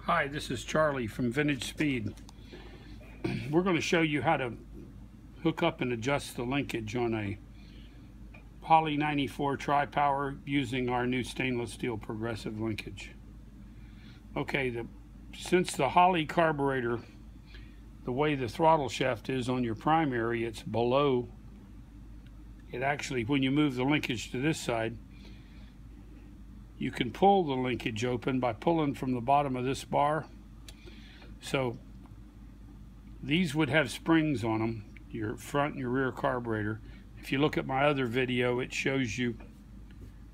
Hi, this is Charlie from Vintage Speed. We're going to show you how to hook up and adjust the linkage on a HOLLEY 94 tri-power using our new stainless steel progressive linkage. Okay, since the HOLLEY carburetor, the way the throttle shaft is on your primary, it's below it. Actually, when you move the linkage to this side, you can pull the linkage open by pulling from the bottom of this bar. So these would have springs on them, your front and your rear carburetor. If you look at my other video, it shows you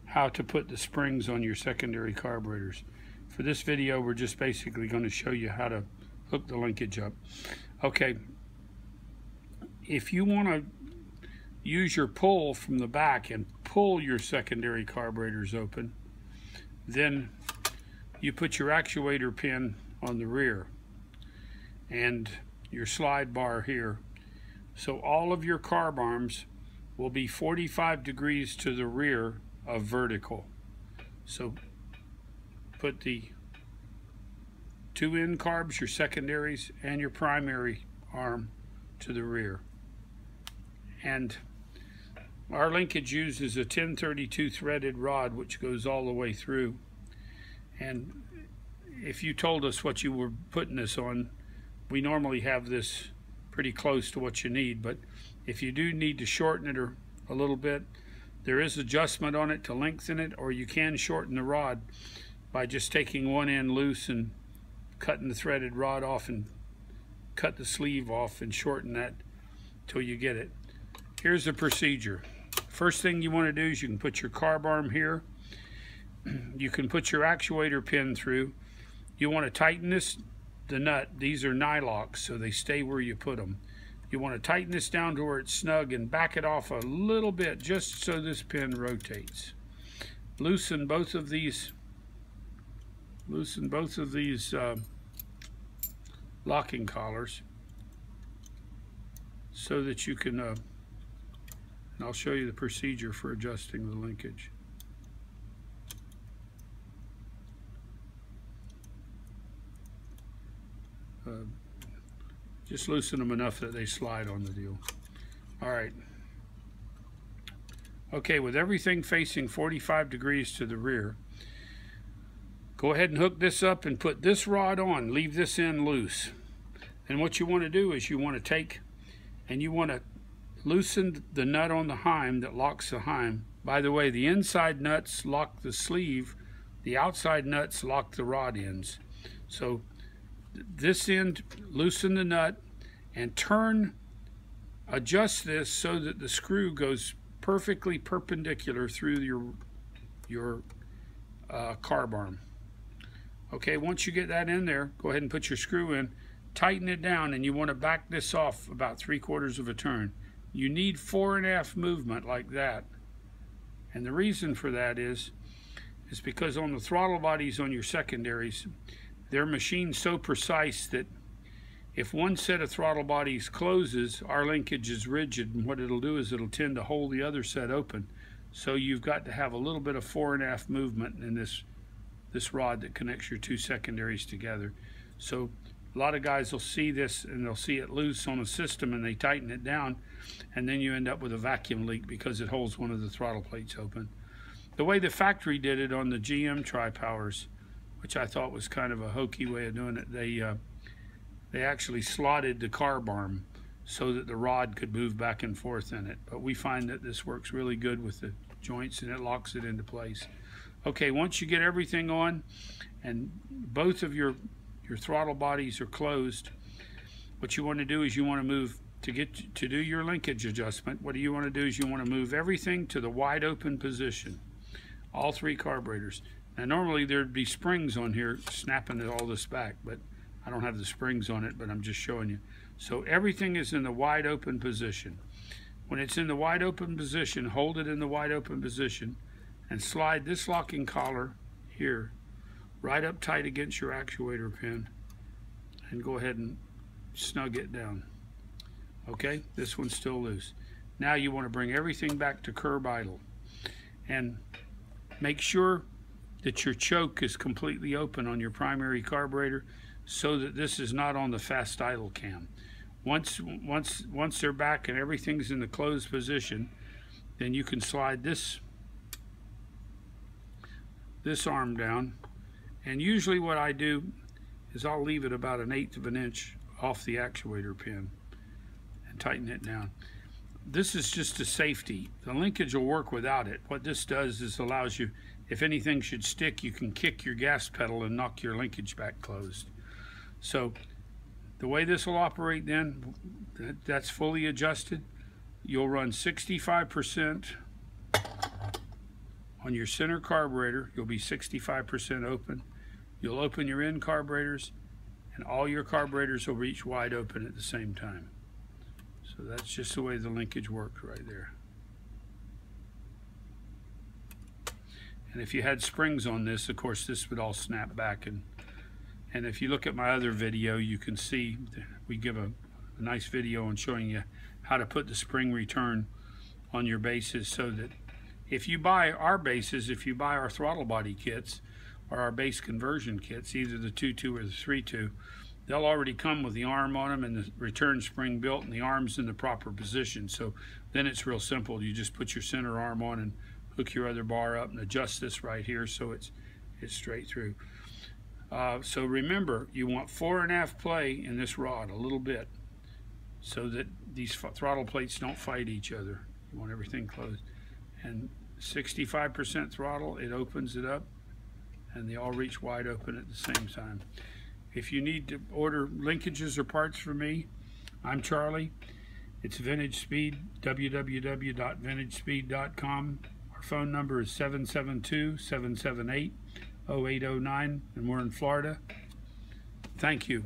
how to put the springs on your secondary carburetors. For this video, we're just basically going to show you how to hook the linkage up. Okay, if you want to use your pull from the back and pull your secondary carburetors open, then you put your actuator pin on the rear and your slide bar here. So all of your carb arms will be 45 degrees to the rear of vertical. So put the two end carbs, your secondaries, and your primary arm to the rear. And our linkage uses a 1032 threaded rod which goes all the way through. And if you told us what you were putting this on, we normally have this pretty close to what you need, but if you do need to shorten it or a little bit, there is adjustment on it to lengthen it, or you can shorten the rod by just taking one end loose and cutting the threaded rod off and cut the sleeve off and shorten that till you get it. Here's the procedure. First thing you want to do is you can put your carb arm here. You can put your actuator pin through. You want to tighten the nut. These are nylocks, so they stay where you put them. You want to tighten this down to where it's snug and back it off a little bit just so this pin rotates. Loosen both of these locking collars so that you can and I'll show you the procedure for adjusting the linkage. Just loosen them enough that they slide on the deal. All right. Okay, with everything facing 45 degrees to the rear, go ahead and hook this up and put this rod on. Leave this end loose. And what you want to do is you want to take and you want to loosen the nut on the heim that locks the heim. By the way, the inside nuts lock the sleeve, the outside nuts lock the rod ends. So this end, loosen the nut and adjust this so that the screw goes perfectly perpendicular through your carb arm. Okay, once you get that in there, go ahead and put your screw in, tighten it down, and you want to back this off about 3/4 of a turn. You need 4 1/2 movement like that. And the reason for that is because on the throttle bodies on your secondaries, they're machined so precise that if one set of throttle bodies closes, our linkage is rigid, and what it'll do is it'll tend to hold the other set open. So you've got to have a little bit of 4 1/2 movement in this rod that connects your two secondaries together. So a lot of guys will see this and they'll see it loose on a system and they tighten it down, and then you end up with a vacuum leak because it holds one of the throttle plates open. The way the factory did it on the GM tri-powers, which I thought was kind of a hokey way of doing it, they actually slotted the carb arm so that the rod could move back and forth in it. But we find that this works really good with the joints and it locks it into place. Okay, once you get everything on and both of your throttle bodies are closed, what you want to do is you want to move to do your linkage adjustment. What you want to do is you want to move everything to the wide open position, all 3 carburetors. Now normally there'd be springs on here snapping all this back, but I don't have the springs on it, but I'm just showing you. So everything is in the wide open position. When it's in the wide open position, hold it in the wide open position and slide this locking collar here right up tight against your actuator pin and go ahead and snug it down. Okay, this one's still loose. Now you want to bring everything back to curb idle and make sure that your choke is completely open on your primary carburetor, so that this is not on the fast idle cam. Once they're back and everything's in the closed position, then you can slide this arm down, and usually what I do is I'll leave it about 1/8 of an inch off the actuator pin and tighten it down. This is just a safety. The linkage will work without it. What this does is allows you, if anything should stick, you can kick your gas pedal and knock your linkage back closed. So the way this will operate then, that's fully adjusted. You'll run 65% on your center carburetor. You'll be 65% open. You'll open your end carburetors, and all your carburetors will reach wide open at the same time. So that's just the way the linkage works right there. And if you had springs on this, of course, this would all snap back. And if you look at my other video, you can see we give a nice video on showing you how to put the spring return on your bases, so that if you buy our bases, if you buy our throttle body kits or our base conversion kits, either the 2.2 or the 3.2, they'll already come with the arm on them and the return spring built and the arms in the proper position. So then it's real simple. You just put your center arm on and hook your other bar up and adjust this right here so it's straight through. So remember, you want 4.5 play in this rod a little bit, so that these throttle plates don't fight each other. You want everything closed. And 65% throttle, it opens it up, and they all reach wide open at the same time. If you need to order linkages or parts from me, I'm Charlie. It's Vintage Speed, www.vintagespeed.com. Our phone number is 772-778-0809, and we're in Florida. Thank you.